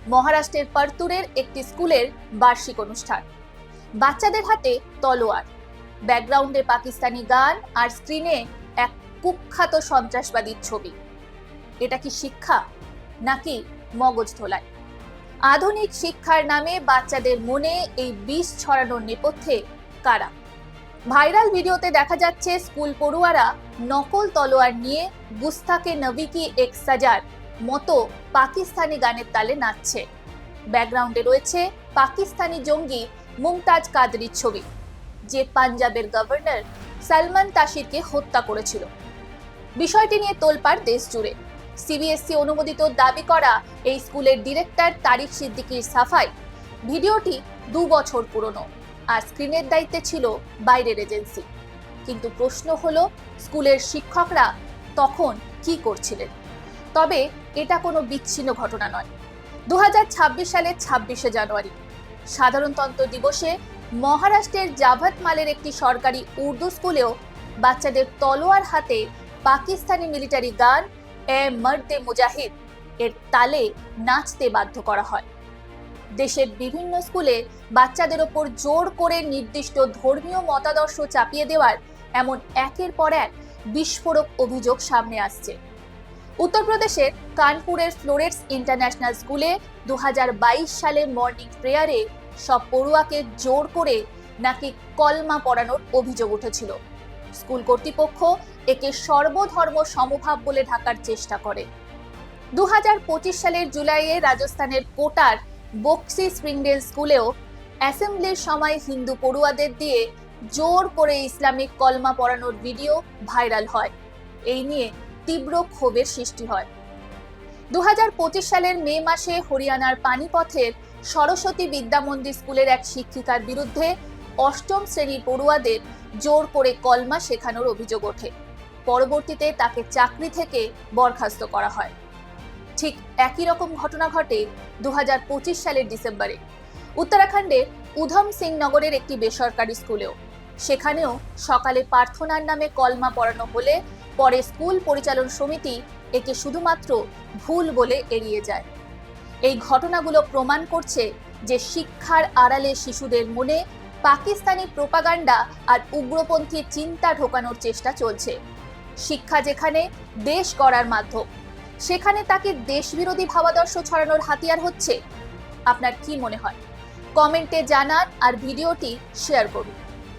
মহারাষ্ট্রের পারতুরের একটি স্কুলের বার্ষিক অনুষ্ঠান। বাচ্চাদের হাতে তলোয়ার, ব্যাকগ্রাউন্ডে পাকিস্তানি গান আর স্ক্রিনে এক কুখ্যাত সন্ত্রাসবাদীর ছবি। এটা কি শিক্ষা নাকি মগজ ধোলাই? আধুনিক শিক্ষার নামে বাচ্চাদের মনে এই বিষ ছড়ানোর নেপথ্যে কারা? ভাইরাল ভিডিওতে দেখা যাচ্ছে স্কুল পড়ুয়ারা নকল তলোয়ার নিয়ে গুস্তাকে নবী কি এক সাজার মতো পাকিস্তানি গানের তালে নাচছে। ব্যাকগ্রাউন্ডে রয়েছে পাকিস্তানি জঙ্গি মুমতাজ কাদরির ছবি, যে পাঞ্জাবের গভর্নর সালমান তাসিরকে হত্যা করেছিল। বিষয়টি নিয়ে তোলপাড় দেশ জুড়ে। সিবিএসই অনুমোদিত দাবি করা এই স্কুলের ডিরেক্টর তারিক সিদ্দিকীর সাফাই, ভিডিওটি 2 বছর পুরনো আর স্ক্রিনের দায়িত্বে ছিল বাইরের এজেন্সি। কিন্তু প্রশ্ন হলো, স্কুলের শিক্ষকরা তখন কি করছিলেন? তবে এটা কোনো বিচ্ছিন্ন ঘটনা নয়। 2026 সালের 26শে জানুয়ারি সাধারণতন্ত্র দিবসে মহারাষ্ট্রের জাভাতমালের একটি সরকারি উর্দু স্কুলেও বাচ্চাদের তলোয়ার হাতে পাকিস্তানি মিলিটারি গান এ মর্দে মুজাহিদ এর তালে নাচতে বাধ্য করা হয়। দেশের বিভিন্ন স্কুলে বাচ্চাদের ওপর জোর করে নির্দিষ্ট ধর্মীয় মতাদর্শ চাপিয়ে দেওয়ার এমন একের পর এক বিস্ফোরক অভিযোগ সামনে আসছে। উত্তরপ্রদেশের কানপুরের ফ্লোরেন্স ইন্টারন্যাশনাল স্কুলে 2022 সালে মর্নিং প্রেয়ারে সব পড়ুয়াকে জোর করে নাকি কলমা পড়ানোর অভিযোগ উঠেছিল। স্কুল কর্তৃপক্ষ একে সর্বধর্ম সমভাব বলে ঢাকার চেষ্টা করে। 2025 সালের জুলাইয়ে রাজস্থানের কোটার বক্সি স্প্রিংডেল স্কুলেও অ্যাসেম্বলির সময় হিন্দু পড়ুয়াদের দিয়ে জোর করে ইসলামিক কলমা পড়ানোর ভিডিও ভাইরাল হয়। এই নিয়ে তীব্র ক্ষোভের সৃষ্টি হয়। 2025 সালের মে মাসে হরিয়ানার পানিপথের সরস্বতী বিদ্যা মন্দির স্কুলের এক শিক্ষিকার বিরুদ্ধে 8ম শ্রেণীর পড়ুয়াদের জোর করে কলমা শেখানোর অভিযোগ ওঠে। পরবর্তীতে তাকে চাকরি থেকে বরখাস্ত করা হয়। ঠিক একই রকম ঘটনা ঘটে 2025 সালের ডিসেম্বরে উত্তরাখণ্ডের উধম সিং নগরের একটি বেসরকারি স্কুলেও। সেখানেও সকালে প্রার্থনার নামে কলমা পড়ানো হলে পরে স্কুল পরিচালন সমিতি একে শুধুমাত্র ভুল বলে এড়িয়ে যায়। এই ঘটনাগুলো প্রমাণ করছে যে শিক্ষার আড়ালে শিশুদের মনে পাকিস্তানি প্রোপাগান্ডা আর উগ্রপন্থী চিন্তা ঢোকানোর চেষ্টা চলছে। শিক্ষা যেখানে দেশ গড়ার মাধ্যম, সেখানে তাকে দেশবিরোধী ভাবাদর্শ ছড়ানোর হাতিয়ার হচ্ছে। আপনার কি মনে হয়? কমেন্টে জানান আর ভিডিওটি শেয়ার করুন।